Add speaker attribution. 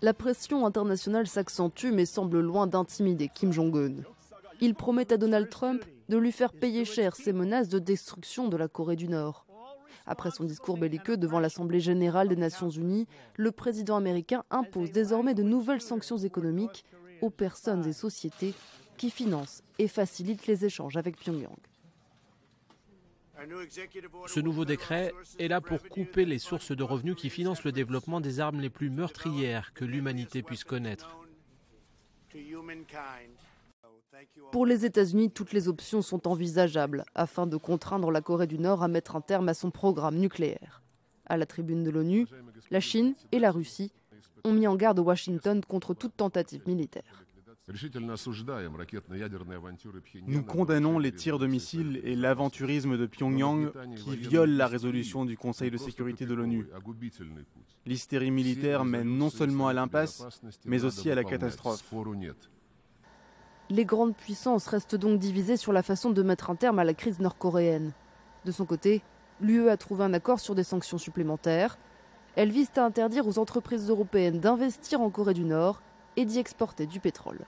Speaker 1: La pression internationale s'accentue mais semble loin d'intimider Kim Jong-un. Il promet à Donald Trump de lui faire payer cher ses menaces de destruction de la Corée du Nord. Après son discours belliqueux devant l'Assemblée générale des Nations unies, le président américain impose désormais de nouvelles sanctions économiques aux personnes et sociétés qui financent et facilitent les échanges avec Pyongyang.
Speaker 2: Ce nouveau décret est là pour couper les sources de revenus qui financent le développement des armes les plus meurtrières que l'humanité puisse connaître.
Speaker 1: Pour les États-Unis, toutes les options sont envisageables afin de contraindre la Corée du Nord à mettre un terme à son programme nucléaire. À la tribune de l'ONU, la Chine et la Russie ont mis en garde Washington contre toute tentative militaire.
Speaker 3: Nous condamnons les tirs de missiles et l'aventurisme de Pyongyang qui violent la résolution du Conseil de sécurité de l'ONU. L'hystérie militaire mène non seulement à l'impasse, mais aussi à la catastrophe.
Speaker 1: Les grandes puissances restent donc divisées sur la façon de mettre un terme à la crise nord-coréenne. De son côté, l'UE a trouvé un accord sur des sanctions supplémentaires. Elles visent à interdire aux entreprises européennes d'investir en Corée du Nord et d'y exporter du pétrole.